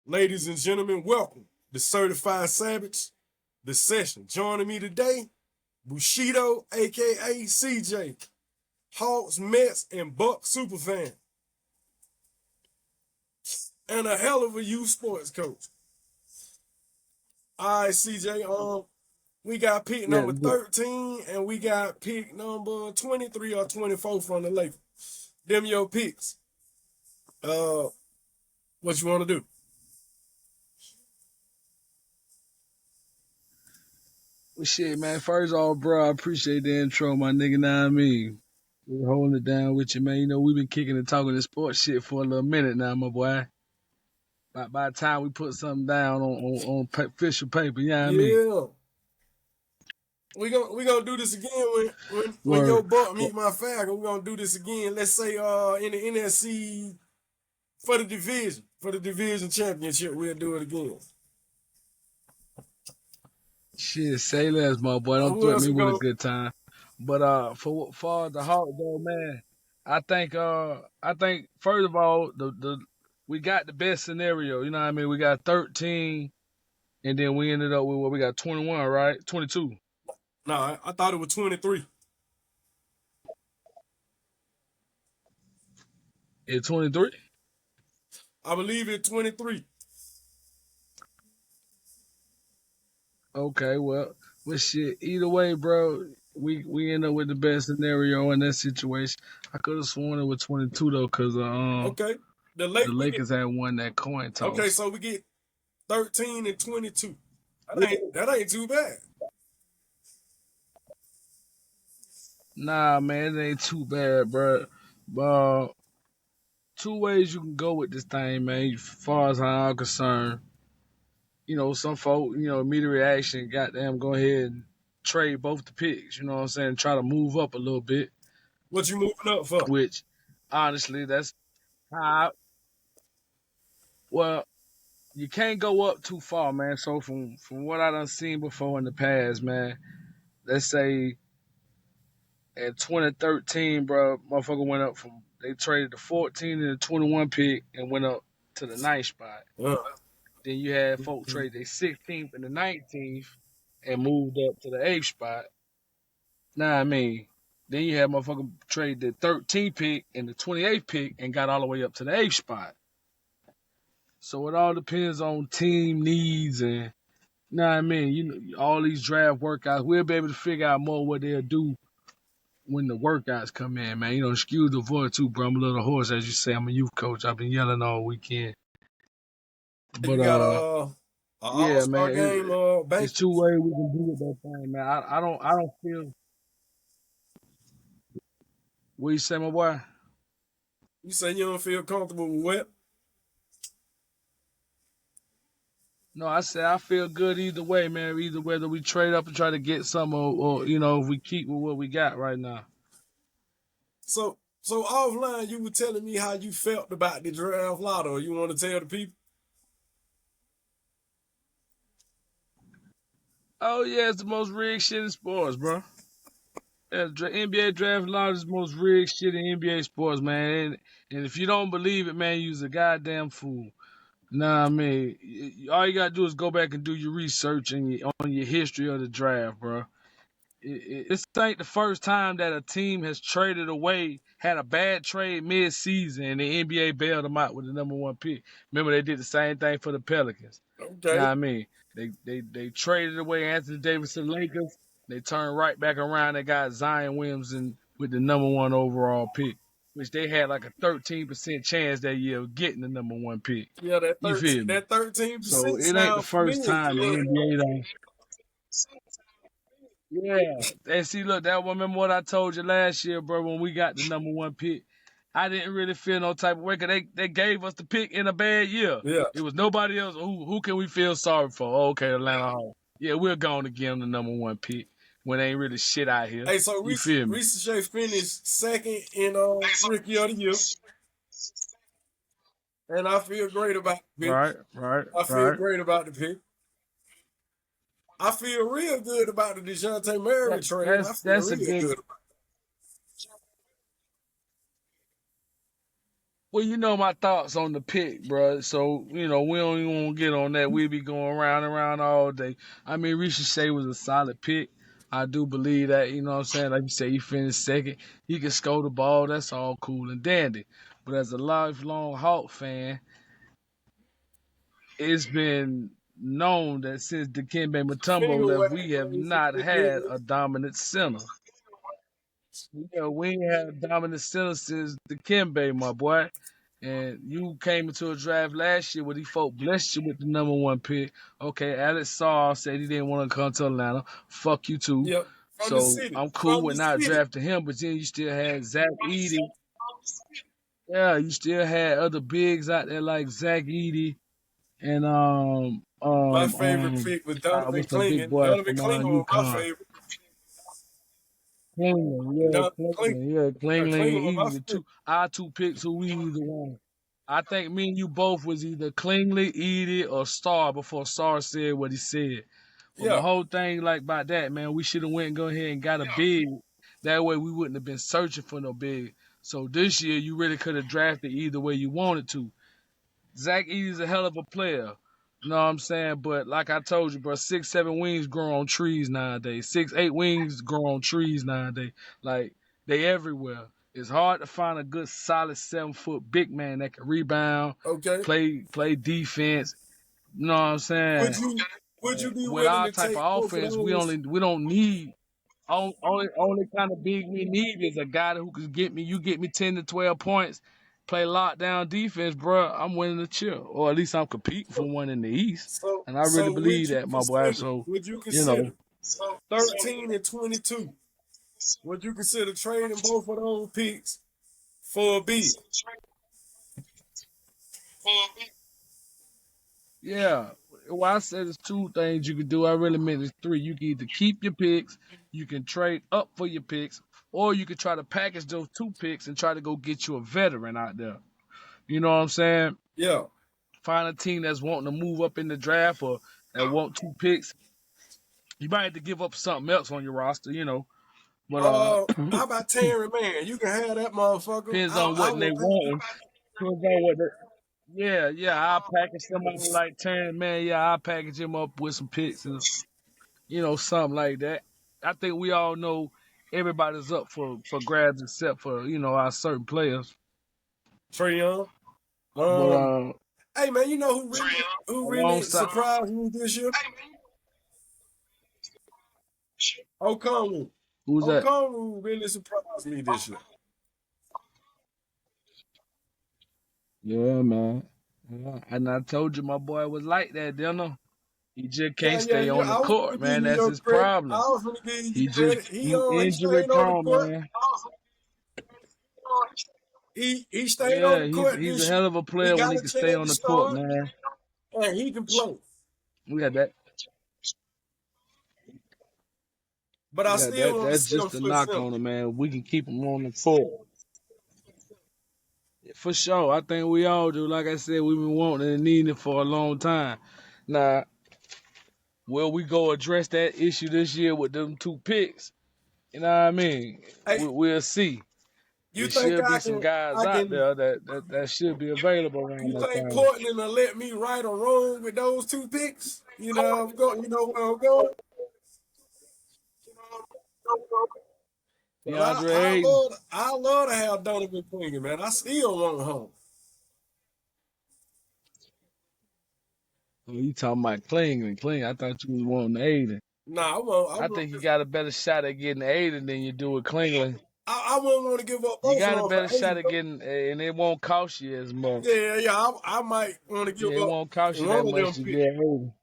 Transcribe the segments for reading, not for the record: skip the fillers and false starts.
Ladies and gentlemen, welcome to Certified Savage, the session. Joining me today, Bushido, aka CJ, Hawks, Mets, and Buck superfan, and a hell of a youth sports coach. All right, CJ, we got pick Yeah, number 13 and we got pick number 23 or 24 from the Lakers. Them your picks. Uh, what you want to do? well, shit, man. First off, bro, I appreciate the intro, my nigga. Know what I mean? We're holding it down with you, man. You know, we've been kicking and talking this sports shit for a little minute now, my boy. By the time we put something down on official paper, you know what I mean? Yeah. We gonna do this again when your Word. Buck meet my Falcon. We're gonna do this again. Let's say in the NFC for the division championship, we'll do it again. Shit, say less, my boy. Don't Who threaten else me we with a going? good time. But for the Hawk though, man, I think first of all, the we got the best scenario. You know what I mean? We got 13, and then we ended up with what we got 21, right? 22. Nah, I thought it was 23. At 23? I believe it's 23. Okay, well, shit. Either way, bro, we end up with the best scenario in that situation. I could have sworn it was 22 though, cause Okay. The the late we get Lakers had won that coin okay, toss. so we get 13 and 22. That ain't too bad. Nah, man, it ain't too bad, bro. Uh, two ways you can go with this thing, man. As far as how I'm concerned, some folk, immediate reaction, goddamn, go ahead and trade both the picks. You know what I'm saying? Try to move up a little bit, What you moving up for? which honestly, that's how. Well, you can't go up too far, man. So from what I done seen before in the past, man, let's say in 2013, bro, motherfucker went up from they traded the 14 and the 21 pick and went up to the ninth spot. Uh, Then you had folk trade their 16th and the 19th and moved up to the eighth spot. Nah, I mean, then you had motherfucker trade the 13th pick and the 28th pick and got all the way up to the eighth spot. So it all depends on team needs and nah, I mean, all these draft workouts. We'll be able to figure out more what they'll do when the workouts come in, man. Excuse the voice too, bro. I'm a little hoarse, as you say. I'm a youth coach. I've been yelling all weekend. you But got a yeah, all-star man, game it's bank. two ways we can do it that thing, man. I don't feel. What you say, my boy? You say you don't feel comfortable with what? No, I said I feel good either way, man. Either whether we trade up and try to get some, or if we keep with what we got right now. So offline, you were telling me how you felt about the draft lotto. You want to tell the people? Oh yeah, it's the most rigged shit in sports, bro. Yeah, NBA draft lottery is the most rigged shit in NBA sports, man. And if you don't believe it, man, you's a goddamn fool. Nah, I mean, all you gotta do is go back and do your research and on your history of the draft, bro. This ain't the first time that a team has traded away, had a bad trade mid-season, and the NBA bailed them out with the number one pick. Remember, they did the same thing for the Pelicans. Okay. Now, I mean, they traded away Anthony Davis to the Lakers. They turned right back around. They got Zion Williamson with the number one overall pick, which they had like a 13% chance that year of getting the number one pick. Yeah, that You 13 feel me? that 13% So it ain't the sound first familiar. time the NBA done. Yeah, and see, look, that remember what I told you last year, bro, when we got the number one pick. I didn't really feel no type of way because they gave us the pick in a bad year. Yeah. It was nobody else. Who can we feel sorry for? Oh, okay, Atlanta Hawks. Yeah, we're going to give them the number one pick when they ain't really shit out here. Hey, so You Reese feel me? Reese Shea finished second in rookie of the year, and I feel great about the pick. Right, right, I feel right. great about the pick. I feel real good about the DeJounte That, Murray trade. I that's feel that's a real good. good about Well, you know my thoughts on the pick, bro. So, we don't even want to get on that. We'll be going round and round all day. I mean, Ricochet was a solid pick. I do believe that, you know what I'm saying? Like you say, he finished second. He can score the ball. That's all cool and dandy. But as a lifelong Hawk fan, it's been known that since Dikembe Mutombo Finger left, wave we have crazy. not had a dominant center. Yeah, we ain't had a dominant center since Dikembe, my boy. And you came into a draft last year where these folk blessed you with the number one pick. Okay, Alex Saw said he didn't want to come to Atlanta. Fuck you too. Yep. From the So city. I'm cool From with the not city. drafting him, but then you still had Zach Edey. Yeah, you still had other bigs out there like Zach Edey and My favorite pick was Donovan what's the big Clingan. boy Donovan from Clingan was my UConn? favorite. Klingler, Clingan Klingler was and my Edey, the favorite. two our two picks who we either want. I think me and you both was either Klingler, Edie, or Star before Star said what he said. But my Yeah. whole thing like about that, man, we should have went and go ahead and got a big. That way we wouldn't have been searching for no big. So this year you really could have drafted either way you wanted to. Zach Edey's a hell of a player. You know what I'm saying? But like I told you, bro, 6, 7 wings grow on trees nowadays. 6, 8 wings grow on trees nowadays. Like they everywhere. It's hard to find a good solid 7 foot big man that can rebound, Okay. play defense. You know what I'm saying? Would you would you be With willing our to type take of both of offense, those? we don't need only kind of big we need is a guy who can get me 10 to 12 points, play lockdown defense, bro. I'm winning the chip, or at least I'm competing for one in the East, and I really So believe that, my boy. So would you you know, consider 13 and 22? Would you consider trading both of those picks for a bid? yeah. Well, I said there's two things you can do. I really meant it's three. You can either keep your picks, you can trade up for your picks, or you can try to package those two picks and try to go get you a veteran out there. You know what I'm saying? Yeah. Find a team that's wanting to move up in the draft or that want 2 picks. You might have to give up something else on your roster, But How about Terry Man? You can have that motherfucker. depends on I what they will pay. want. Depends on what they, yeah. I'll package somebody like Terry, man. Yeah, I'll package him up with some picks and something like that. I think we all know everybody's up for grabs except for our certain players. Trey Young. But Hey man, you know who really alongside surprised me this year? Okongwu. who's that? Okongwu really surprised me this year. Yeah, man. Yeah. And I told you my boy was like that, didn't I? He just can't stay Yeah. on the I was court, gonna give man. you That's your his credit. I problem. was gonna give you He just credit. He he injury stayed on the prone, court. man. He stayed on Yeah, the he's court he's a this year. hell of a He player when got he a can stay chance on to the court, start, man. and he can play. We got that. But I We got still that. want to That's see him just a for knock center. on him, man. We can keep him on the court. For sure. I think we all do. Like I said, we've been wanting and needing it for a long time. Now, will we go address that issue this year with them 2 picks? You know what I mean? Hey, We'll see. you It think should be some guys I out can? there that should be available around You that think time. Portland will let me right or wrong with those 2 picks? You know I'm going. You know where I'm going. But DeAndre Ayton. I love to have Donovan Clingan, man. I still want home. Oh, you talking about Kling. I thought you was wanting Aiden. Nah, I think you got a better shot at getting Aiden than you do with Klingler. I won't want to give up You both of got a them better for shot Aiden at though. getting, and it won't cost you as much. Yeah. I might want to give Yeah, it up won't cost you that one of much them to picks. get Aiden.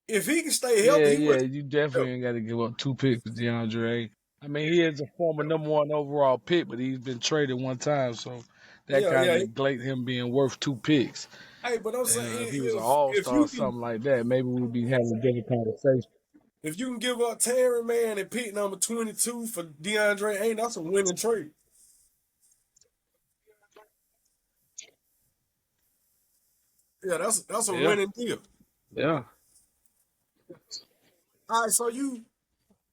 If he can stay Yeah, healthy, he yeah, would. you definitely ain't got to give up 2 picks for DeAndre Ayton. I mean, he is a former #1 overall pick, but he's been traded one time, so that kind of Yeah. negate him being worth 2 picks. Hey, but I'm And saying if he was an all if star or you can something like that, maybe we'd be having a different conversation. if you can give up Terry Man and pick number 22 for DeAndre Ayton, that's a winning trade. Yeah, that's a Yeah, winning deal. yeah, All right, so you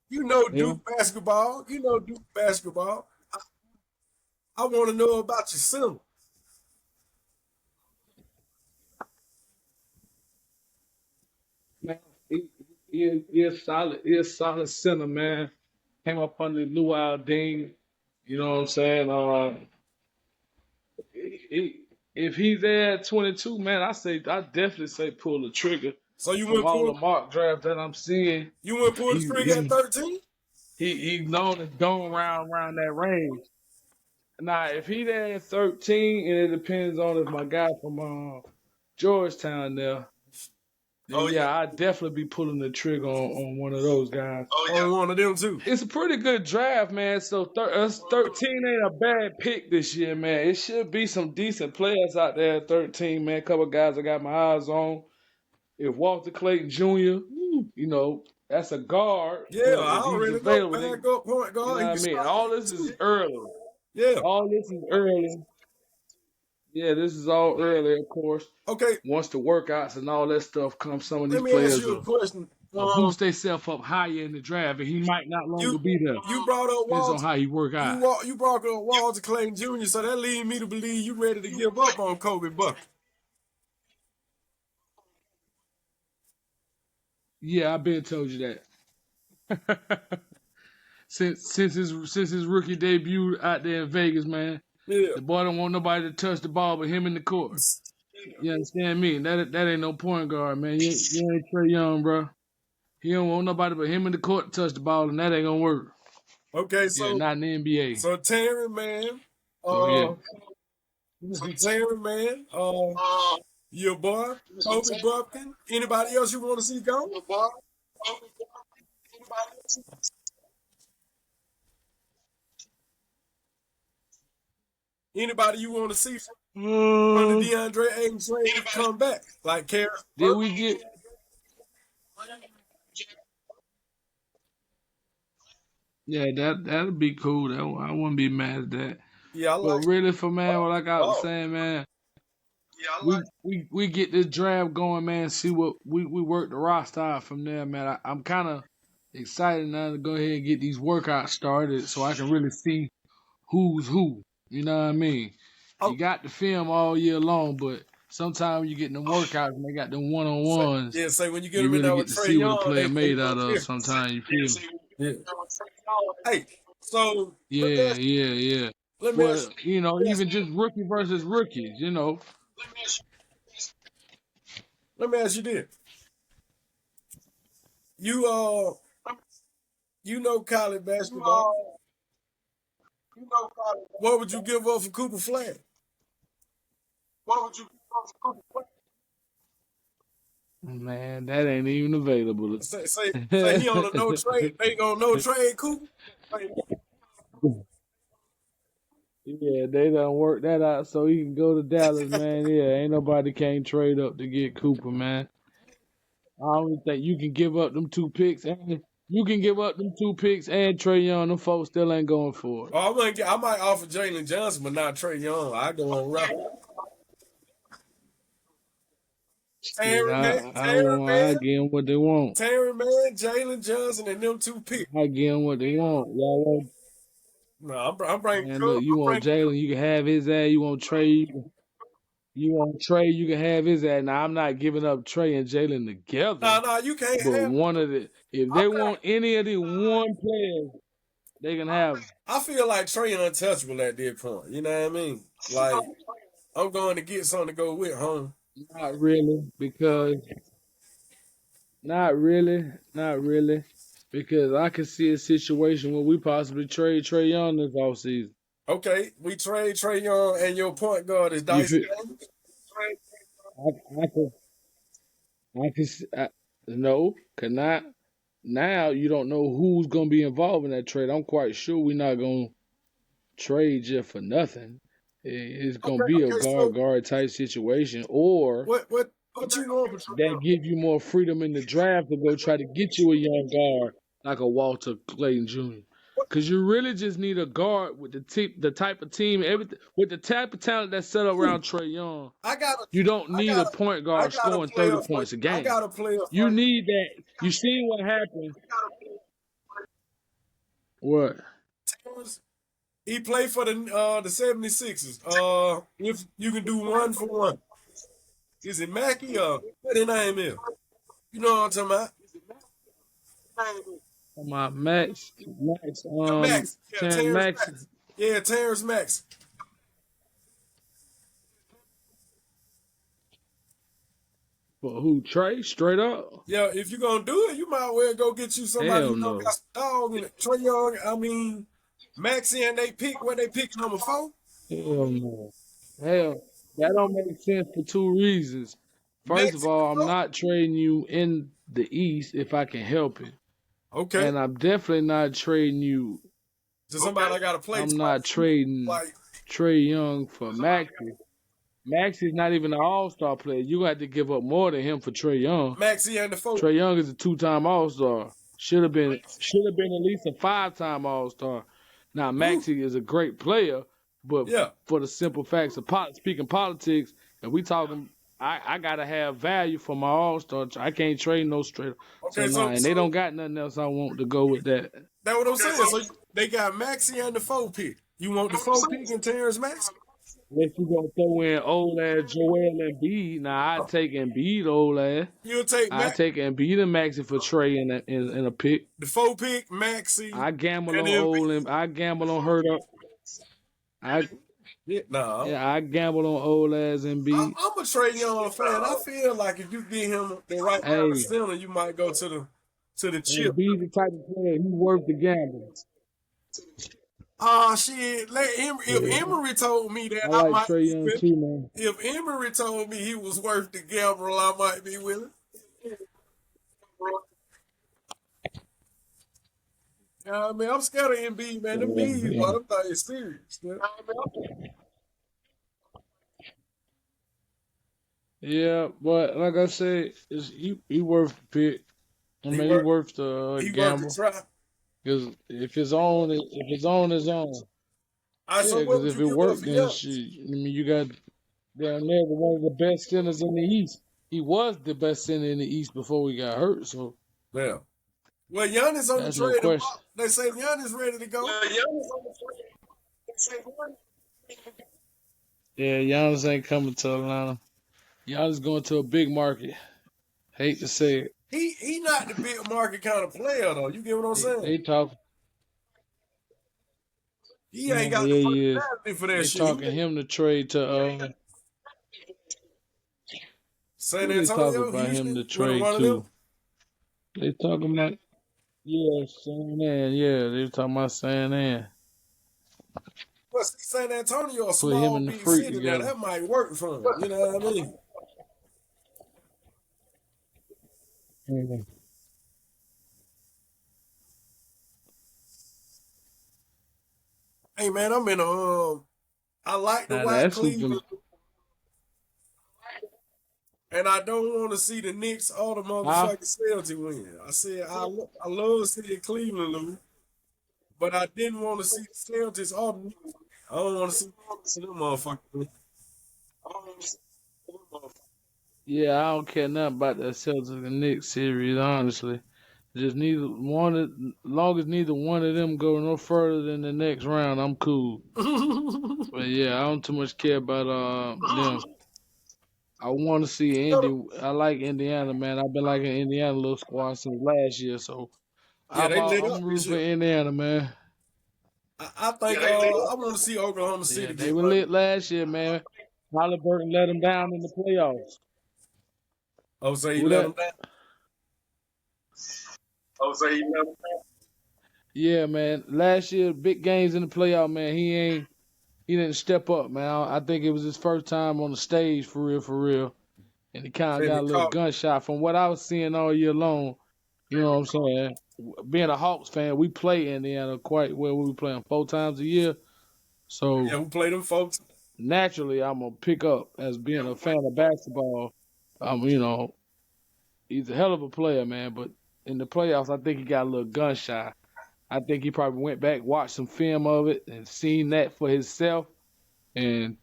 know yeah. Duke basketball. You know Duke basketball. I want to know about your center. Man, he is solid. He is solid center, man. Came up under Luau Dean. You know what I'm saying? If he's there at 22, man, I definitely say pull the trigger. So you From went all the pull mock draft that I'm seeing, you went pull the he trigger at he 13? he's known as going around that range. Now, if he there at 13, and it depends on if my guy from Georgetown there, then Oh yeah. yeah, I'd definitely be pulling the trigger on one of those guys. Oh yeah. On one of them too. It's a pretty good draft, man. So 13 ain't a bad pick this year, man. It should be some decent players out there at 13, man. A couple guys I got my eyes on. If Walter Clayton Jr., you know, that's a guard, Yeah, but I if he's already know. available, Back up point you guard. know He what I can mean? start All that this is too. early. Yeah. All this is early. Yeah, this is all early, of course. Okay. Once the workouts and all that stuff come, some of Let these me ask players you a question. will boost themselves up higher in the draft, and he might not longer You be there. you brought up Depends on Walter. how he work out. You brought up Walter Clayton Jr. So that leads me to believe you ready to give up on Kobe Bucket. Yeah, I've been told you that. since his rookie debut out there in Vegas, man, Yeah. the boy don't want nobody to touch the ball but him in the court. You understand me? That ain't no point guard, man. You ain't Trey Young, bro. He don't want nobody but him in the court to touch the ball, and that ain't gonna work. Okay, Yeah, not in the NBA. so Terry man, So yeah. Terry man, your boy, Kobe Bumpkin. Anybody else you want to see go? Anybody you want to see from the DeAndre Ayton trade come back? Like Karis Did Burke? we get? Yeah, that'd be cool. I wouldn't be mad at that. Yeah, I But like. really, for man, what I got was Oh, saying, man, we get this draft going, man. See what we work the roster out from there, man. I'm kind of excited now to go ahead and get these workouts started so I can really see who's who. You know what I mean? oh, You got the film all year long, but sometimes you get them workouts and they got them one on ones. say when you get You them in really there get with to Trey see what a Young, player they made out look of. different. Sometimes you feel me? Yeah. Hey, so Yeah, yeah, yeah. let me ask Well, you know, even just rookie versus rookies, you know. let me ask you this. You you know college basketball. What would you give up for Cooper Flag? Man, that ain't even available. Say he on a no trade. They gonna no trade Cooper. Yeah, they done work that out so he can go to Dallas, man. Yeah, ain't nobody can't trade up to get Cooper, man. I don't think you can give up them two picks, and you can give up them two picks and Trey Young. Them folks still ain't going for it. Oh, I might offer Jalen Johnson, but not Trey Young. I go on route. Shit, I give them what they want. Terry man, Jalen Johnson, and them two picks. I give them what they want. Y'all want, No, I'm bringing man, Cook. look, you want Jalen, you can have his ass. You want Trey, you can have his ass. Now I'm not giving up Trey and Jalen together. No, you can't But have. one of the, if they want any of the one players, they can have them. I feel like Trey untouchable at this point. You know what I mean? Like I'm going to get something to go with home. Not really, because not really, because I can see a situation where we possibly trade Trey Young this offseason. Okay, we trade Trey Young, and your point guard is You Dyson feel? Daniels. I can, no, cannot. Now you don't know who's gonna be involved in that trade. I'm quite sure we're not gonna trade just for nothing. It's gonna be a Okay. So guard type situation, or what you want for Trey that Young? give you more freedom in the draft to go try to get you a young guard like a Walter Clayton Jr. Because you really just need a guard with the type of team, everything with the type of talent that's set up around Trey Young. I got You don't need a point guard scoring 30 points a game. I got a player. You need that. You seen what happened? What? Terrence He played for the 76ers. If you can do one for one. Is it Mackey or what his name is? You know what I'm talking about? My Max, Yeah, Max. Yeah, Terrence Terrence Max, Max. Yeah, Terrence Max. but who Trey? Straight up? Yeah, if you're gonna do it, you might well go get you somebody Hell who don't got no. some dog in it. Trey Young, I mean, Maxie and they pick what they pick number 4. Hell no. Hell, that don't make sense for two reasons. First of Maxie all, I'm #4. not trading you in the East if I can help it. Okay. And I'm definitely not trading you. To somebody I gotta play I'm not twice. trading Like, Trey Young for Maxie. Maxi's not even an all-star player. You got to give up more than him for Trey Young. Maxie and the 4. Trey Young is a two-time all-star. Should have been at least a five-time all-star. Now Ooh, Maxie is a great player, but yeah. for the simple facts of speaking politics, and we talking, I gotta have value for my all-star. I can't trade no straight. So Okay, nah, so and they don't got nothing else I want to go with that. that's what I'm saying. So they got Maxie and the 4 pick. You want the 4 pick and Terrence Maxie? Unless you gonna throw in old ass Joel Embiid, now I take Embiid old ass. You'll take I take Embiid and Maxi for Trey in a pick. the 4 pick, Maxie, I gamble and on then old and I gamble on hurt up. I yeah, nah. I gamble on old ass Embiid. I'm a Trey Young fan. I feel like if you get him the right kind of Hey, center, you might go to the chip. Embiid the type of player he worth the gamble. Ah, shit. If Yeah, Emery told me I that, I like might Trey be Young with too, man. him. If Emery told me he was worth the gamble, I might be with him. I mean, I'm scared of Embiid, man. Them knees, Yeah, boy, them things serious. Man. yeah, but like I said, he worth the pick. I He mean, he worth worth the he worth the gamble. try. Because if it's on, it's on. I Yeah, so what because would if you it give up worked, for then Young? shit. I mean, you got down there one of the best centers in the East. He was the best center in the East before he got hurt, so Yeah. Well, Giannis on the that's no trade block. question. They say Giannis ready to go. Yeah, Giannis ain't coming to Atlanta. Giannis going to a big market. Hate to say it. He not the big market kind of player though. You get what I'm saying? They talk. He ain't Yeah, got the he is. personality for that They shit. talking him to trade to. San Who they talking Antonio, about him Houston, to one trade of them. to? They talking about San Ann. Yeah, they talking about San Ann. But San Antonio, a Put him small and the big freak city now, together. that might work for him. You know what I mean? Mhm. Hey man, I'm in a I like the Now white that's who can. Cleveland, and I don't want to see the Knicks or the Huh? motherfucking Celtics win. I said I love seeing Cleveland lose, but I didn't want to see the Celtics or the Knicks. I don't want to see them motherfuckers win. Yeah, I don't care nothing about that Celtics and Knicks series, honestly. Just neither one of, long as neither one of them go no further than the next round, I'm cool. But yeah, I don't too much care about them. I want to see Indy. I like Indiana, man. I've been liking Indiana little squad since last year, so Yeah, they lit I'm up rooting this for year. Indiana, man. I think I want to see Oklahoma Yeah, City they get were by. lit last year, man. Halliburton let them down in the playoffs. Oh, say he Who let them that? down. Yeah, man. Last year, big games in the playoff, man. He didn't step up, man. I think it was his first time on the stage for real. And he kind of And got they a little caught. gunshot from what I was seeing all year long. You know what I'm saying? Being a Hawks fan, we play Indiana quite well. We play them 4 times a year. So Yeah, we played them folks. naturally, I'm going to pick up as being a fan of basketball. You know, he's a hell of a player, man. But in the playoffs, I think he got a little gun shy. I think he probably went back, watched some film of it, and seen that for himself, and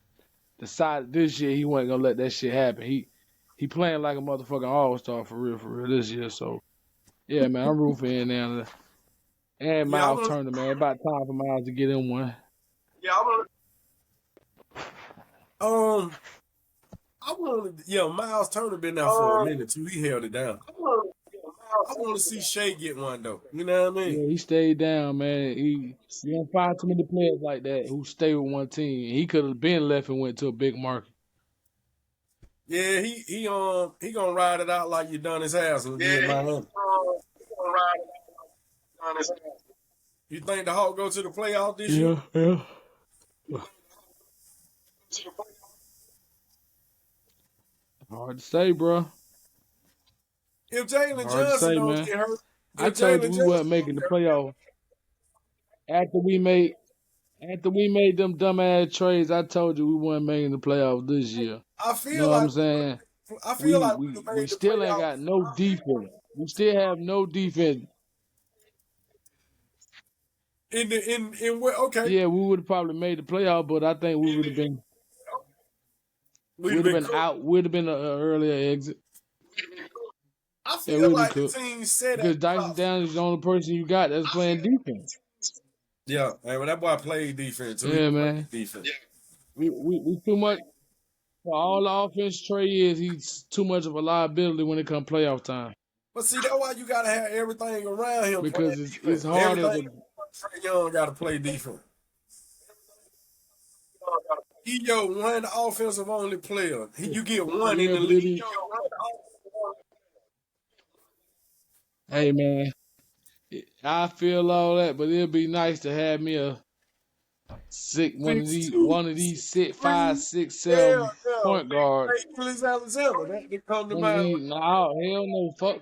decided this year he wasn't gonna let that shit happen. He playing like a motherfucking all star for real this year. So yeah, man, I'm rooting for Indiana and Yeah, I Miles want. Turner, man. About time for Miles to get in one. Um, I wanted, Miles Turner been out for a minute too. He held it down. I want to see Shea get one though. You know what I mean? Yeah, he stayed down, man. You don't find too many players like that who stay with one team. He could have been left and went to a big market. Yeah, he gonna ride it out like you done his ass with me and my honey. You think the Hawk go to the playoff this year? Yeah. Hard to say, bro. If Jalen Hard to Johnson say, don't man. get hurt, I if told you Jalen we Johnson wasn't making the playoff. After we made them dumbass trades, I told you we weren't making the playoffs this year. I You know feel what I'm like saying? we would have We made the still ain't playoff. got no defense. We still have no defense. In what? Okay, Yeah, we would have probably made the playoff, but I think we would have been we'd have been cooked. out. Would have been an earlier exit. I Yeah, feel we'd have like the cooked team set because at the Dyson top. Downs is the only person you got that's playing defense. Yeah, and when that boy played defense, too, he Yeah, played man. defense. We too much for all the offense Trey is. He's too much of a liability when it comes playoff time But see, that's why you gotta have everything around him playing because it's defense. hard as a Everything Trae Young gotta play defense. He your one offensive only player. You get one in yeah, the but it league. is. Hey, man. I feel all that, but it'd be nice to have me a Six, two, one of these six, five, three. six, Yeah, seven yeah. point guards. Hey, Ulyss Alexander. That come to One of mind. these, nah, hell no, fuck a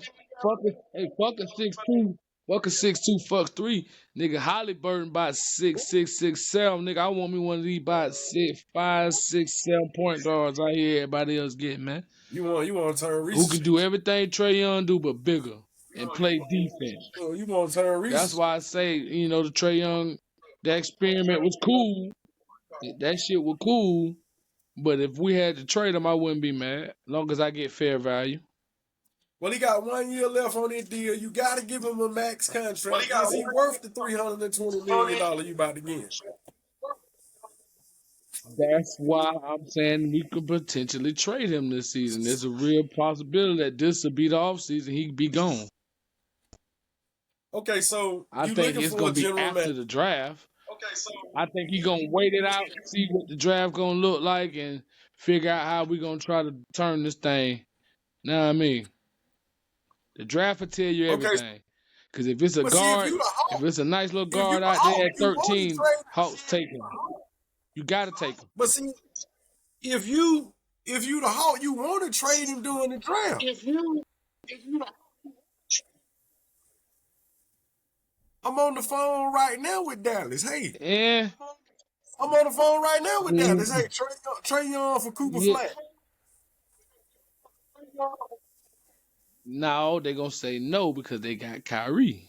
6'2", fuck a 6'2", fuck 3, nigga. Halliburton about 6'6", 6'7", nigga. I want me one of these about 6'5", 6'7" point guards. I hear everybody else getting, man. You want to turn Who Reese? can do everything Trey Young do but bigger and play defense. You want to turn That's Reese? why I say, the Trey Young, that experiment was cool. That shit was cool. But if we had to trade him, I wouldn't be mad. Long as I get fair value. Well, he got 1 year left on that deal. You got to give him a max contract. Is he worth the $320 million you about to get? That's why I'm saying we could potentially trade him this season. There's a real possibility that this will be the offseason. He could be gone. Okay, so I you think looking it's for a going to be general after manager. the draft. I think he's going to wait it out, see what the draft going to look like, and figure out how we're going to try to turn this thing. Know what I mean? The draft will tell you Okay, everything. Because if it's a but see, guard, if it's a nice little if you guard the out there Hawk, at you want to 13, trade. Hawks take him. You got to take him. But see, if you the Hawk, you want to trade him during the draft. I'm on the phone right now with Dallas. Hey, Yeah. I'm on the phone right now with Dallas. Mm, Hey, Trey Young for Cooper yeah. Flat. No, they're going to say no because they got Kyrie.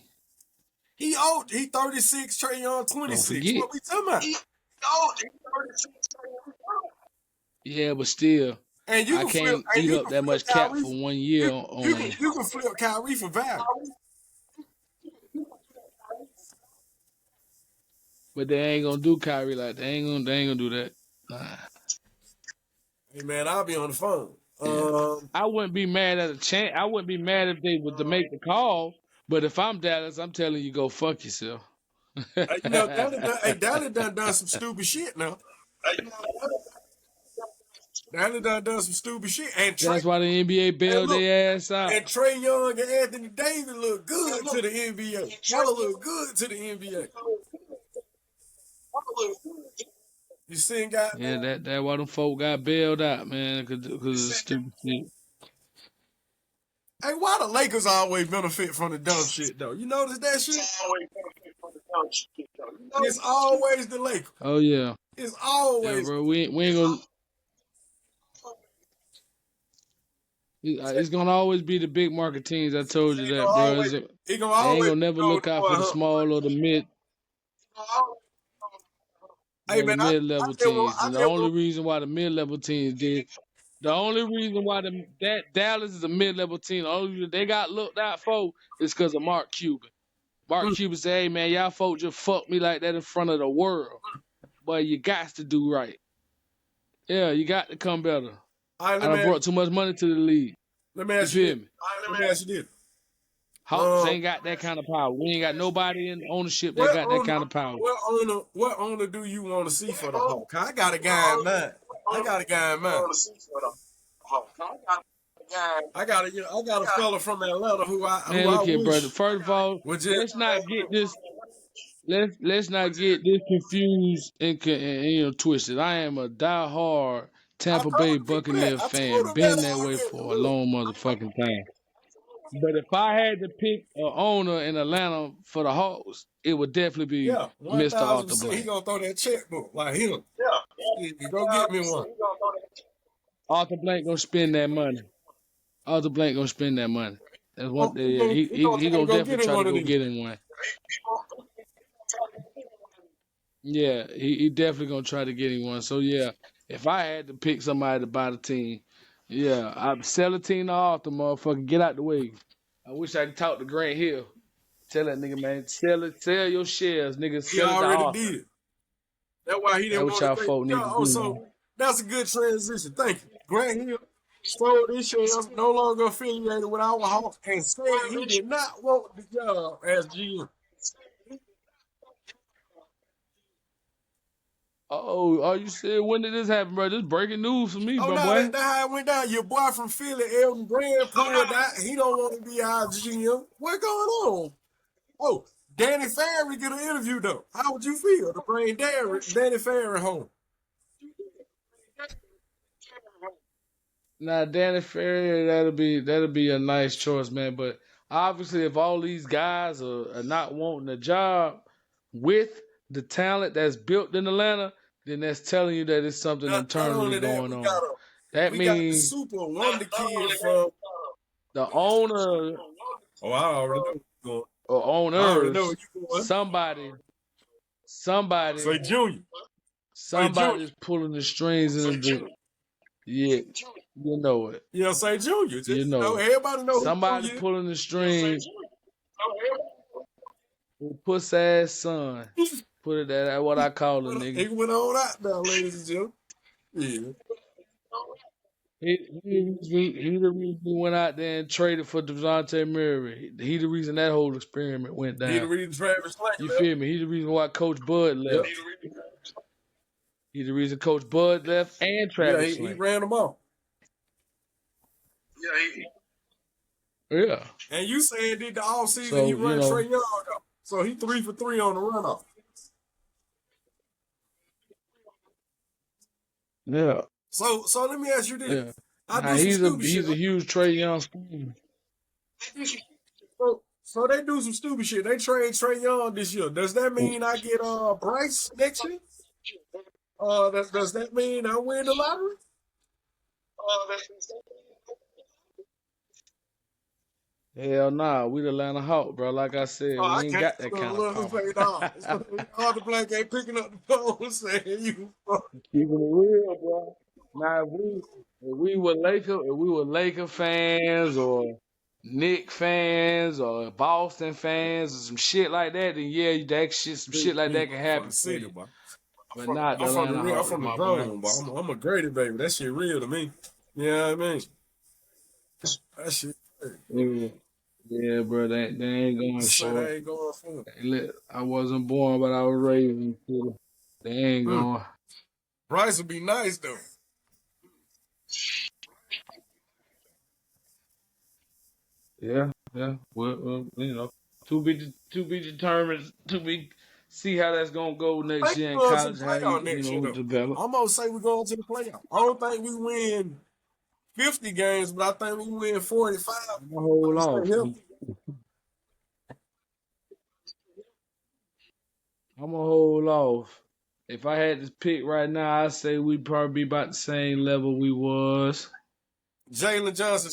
He old. He 36. Trey Young Don't 26. forget. What we talking about? Yeah, but still, And you I can flip. can't And eat you up can that flip much cap Kyrie. for 1 year on. You can flip Kyrie for value. But they ain't going to do Kyrie like that. They ain't gonna do that. Nah. Hey man, I'll be on the phone. Yeah. I wouldn't be mad at a chance. I wouldn't be mad if they were to make the call. But if I'm Dallas, I'm telling you, go fuck yourself. Dallas done some stupid shit now. Dallas done some stupid shit. And That's why the NBA bailed their ass out. And Trey Young and Anthony Davis look good to the NBA. Y'all look good to the NBA. You seen guys? Yeah, that why them folk got bailed out, man, because of stupid shit. Hey, why the Lakers always benefit from the dumb shit though? You notice that shit? It's always the Lakers. Oh yeah. It's always. Yeah, bro. We ain't gonna. It's gonna always be the big market teams. I told you that, bro. They ain't gonna never look out for the small or the mid. Hey, man, mid-level teams. And the only reason why the mid-level teams did, the only reason why that Dallas is a mid-level team, the only reason they got looked out for is because of Mark Cuban. Mark Cuban said, "Hey man, y'all folks just fucked me like that in front of the world." but you got to do right. Yeah, you got to come better. All right, I done brought too much money to the league. let me You ask you feel this. me? Let me ask you this. Hawks ain't got that kind of power. We ain't got nobody in ownership that What got that owner, kind of power. what owner do you want to see for the Hawks? I got a guy in mind. I got a guy in mind. I got a fella from Atlanta who Man, I look here, brother. wish First of all, would just let's not get this. Let's not get this confused and twisted. I am a diehard I Tampa Bay told the people that. Buccaneers I told fan. them Been that that way already. for a Look, long motherfucking time. But if I had to pick an owner in Atlanta for the Hawks, it would definitely be yeah, Mr. Arthur 1,000%. He Blank. gonna throw that checkbook like him. Yeah, go get me one. Arthur Blank gonna spend that money. Arthur Blank gonna spend that money. That's one. Oh, Yeah, he gonna he try to gonna go definitely get him try to one of go these. get him one. Yeah, he definitely gonna try to get him one. So yeah, if I had to pick somebody to buy the team, yeah, I'd sell the team to Arthur, motherfucker. Get out the way. I wish I could talk to Grant Hill. Tell that nigga, man, sell your shares, nigga. He Sell it to already Arthur. did it. That's why he That's didn't what want y'all to take. folk Yeah. need to Oh, do, so man. that's a good transition. Thank you. Grant Hill sold his shares, no longer affiliated with our Hawks, and said he did not want the job as GM. Oh, are you serious? When did this happen, bro? This breaking news for me, Oh my no, boy. that's how it went down. Your boy from Philly, Elton Brand, pulled out. He don't want to be our GM. What's going on? Oh, Danny Ferry get an interview though. How would you feel to bring Danny Ferry home? Now, Danny Ferry, that'll be a nice choice, man. But obviously, if all these guys are not wanting a job with the talent that's built in Atlanta, then that's telling you that it's something Not internally only that, going on. That we got the means super wonder kid from. the owner Oh, I already know where you going. or I already know where owners, you going. somebody, Say Junior. Say Junior. somebody's pulling the strings in the yeah, you know it, Yeah, say Junior. you Just know it. everybody know who Somebody Junior pulling the strings. Puss ass son. is. Put it that what I call a He nigga. went on out there, ladies and gentlemen. Yeah. He the reason we went out there and traded for DeJounte Murray. He the reason that whole experiment went He the down. reason Travis Slank You left. feel me? He the reason why Coach Bud Yep. left. He the reason Coach Bud left and Yeah, Travis he Slank. ran them off. Yeah. And you saying did the all season he So, run Trey Young though. So he 3 for 3 on the runoff. yeah. So let me ask you this. Yeah. I Now do some stupid shit. he's a huge Trey Young fan. So they do some stupid shit. They trade Trey Young this year. Does that mean I get Bryce next year? Does that mean I win the lottery? Hell nah, we the Atlanta Hawk, bro. Like I said, Oh, we I ain't can't got that kind of let's power. play it Arthur Blank ain't picking up the phone saying you fuck. Keeping it real, bro. Now if we were Laker fans or Knick fans or Boston fans or some shit like that, then yeah, some shit like that can I'm from happen the for city, you. boy. But not the Atlanta I'm Hawks, from the my boy. zone, boy. I'm a Grady baby. That shit real to me. You know what I mean? That shit. Yeah, yeah, bro. They ain't going Say short. they ain't going for it. I wasn't born, but I was raised in the city. They ain't going. Bryce would be nice though. Yeah, yeah. Well, to be determined. See how that's gonna go I next think year in we're going to the college. How playoff next year though. develop. I'm gonna say we're going to the playoff. I don't think we win 50 games, but I think we win 45. I'm gonna hold off. Stay healthy. I'm gonna hold off. If I had to pick right now, I'd say we'd probably be about the same level we was. Jalen Johnson.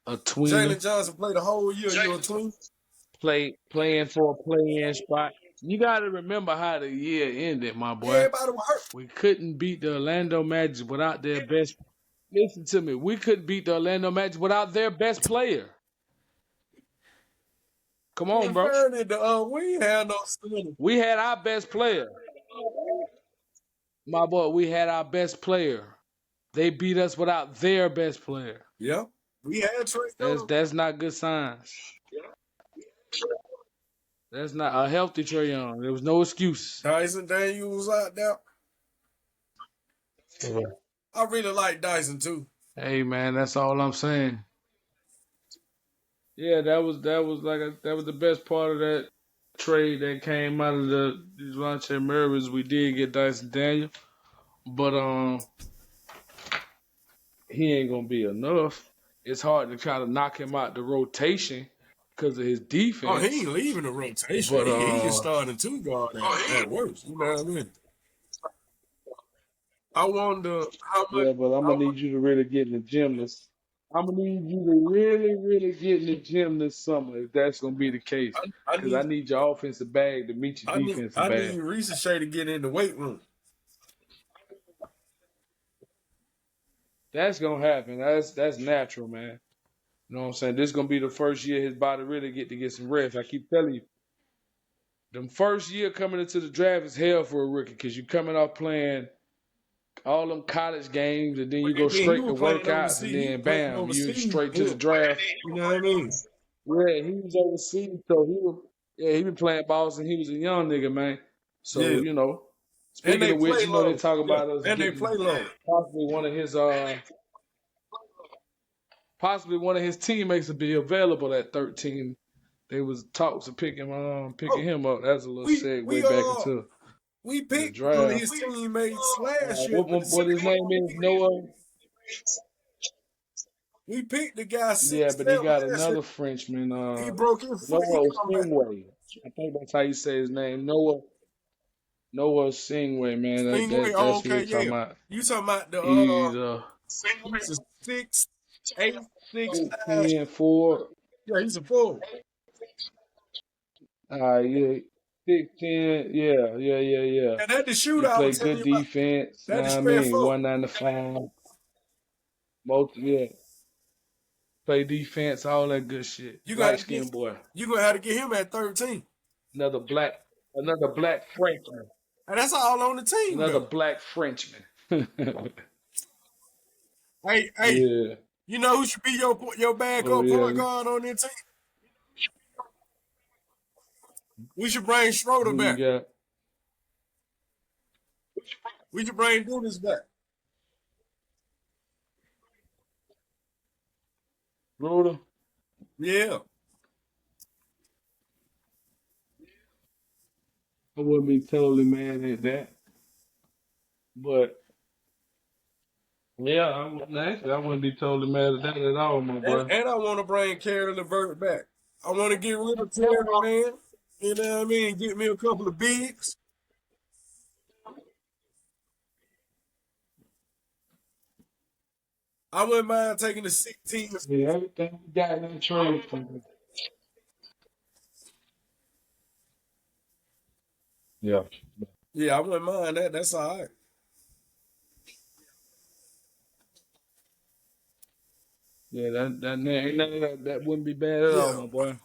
A tweener. Jalen Johnson played the whole year. You a twin? Playing for a play-in spot. You got to remember how the year ended, my boy. Everybody was hurt. We couldn't beat the Orlando Magic without their best. Listen to me. We couldn't beat the Orlando Magic without their best player. Come on, bro. We ain't had no stunner. We had our best player. My boy, we had our best player. They beat us without their best player. Yeah. We had Trey Young. That's not good signs. That's not a healthy Trey Young. There was no excuse. Dyson Daniels was out there. I really like Dyson too. Hey man, that's all I'm saying. Yeah, that was the best part of that trade that came out of the Devontae Murray's. We did get Dyson Daniel, but he ain't gonna be enough. It's hard to try to knock him out the rotation because of his Oh, he defense. ain't leaving the rotation. But He can start in two guard at worst. You know what I mean? I wonder how much. yeah, but I'm gonna need you to really get in the gym this. I'm gonna need you to really, really get in the gym this summer if that's gonna be the case. I Because I need need your offensive bag to meet your defensive I bag. need Reese Shea to get in the weight room. That's gonna happen. That's natural, man. You know what I'm saying? This is gonna be the first year his body really get some rest. I keep telling you, the first year coming into the draft is hell for a rookie because you're coming off playing all them college games and then you go And then he straight to was playing workouts and overseas. He was then playing bam, you overseas. straight to the Yeah. draft. You know what I mean? Yeah, he was overseas, so he been playing ball since he was a young nigga, man. So, Yeah. you know, And speaking they of which, play you know, they low. talk Yeah. about us And they getting play low. possibly one of his teammates to be available at 13. They was talks of picking Oh, him up. That's a little we we segue back uh into we the picked one of draft. his teammates last year, but What his name is? Noah. we picked the guy Yeah, 6'7" but he got last year. another Frenchman. He broke his foot. He Noah come back. Singway. I think that's how you say his name. Noah Singway, man. Stingray. Oh, That's who they okay, talking yeah. about. You talking about the He's he's a 6'8", 6'9". 10, 4. Yeah, he's a forward. Yeah. 6'10". Yeah. And that the He shootout I was played telling good you about. defense. That the Know what I spread mean? four. 195. Yeah. Play defense, all that good shit. You Light gotta get skinned boy. you gonna have to get him at 13. Another black another black Frenchman. And that's all on the team Another though. black Frenchman. Hey, Yeah. you know who should be your Oh backup point yeah. guard on that team? We should bring Schroeder Who you back. got? We should bring Dennis back. Rhoda? Yeah. I wouldn't be totally mad at that. But yeah, I wouldn't be totally mad at that at all, my boy. And I want to bring Kerry LeVert back. I want to get rid of Terry, man. You know what I mean? Get me a couple of bigs. I wouldn't mind taking the 16. Yeah, everything we got in that trade for me. Yeah. Yeah, I wouldn't mind that. That's all right. Yeah, that wouldn't be bad at all, Yeah. my boy.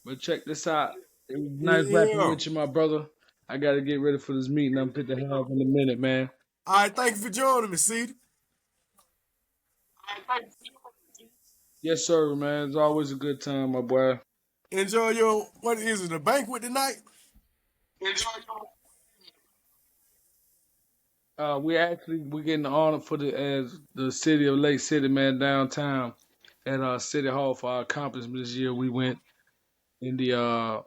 But check this out. It was nice rapping Yeah. with you, my brother. I gotta get ready for this meeting. I'm fit to have in a minute, man. All right, thank you for joining me, CD. Yes, sir, man. It's always a good time, my boy. Enjoy your, what is it, a banquet tonight? We getting the honor for the city of Lake City, man, downtown at City Hall for our accomplishment this year. We went in the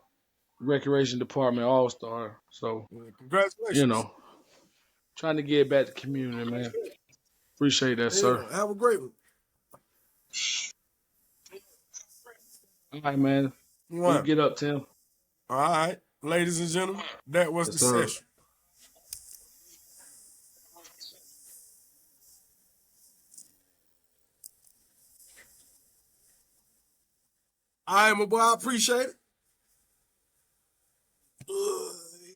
recreation department all star. So, Well, you congratulations. know, trying to give back to the community, man. Appreciate that, sir. Yeah, have a great one. All right, man. All You right. get up, Tim. All right, ladies and gentlemen, that was Yes, the sir. session. All right, my boy, I appreciate it.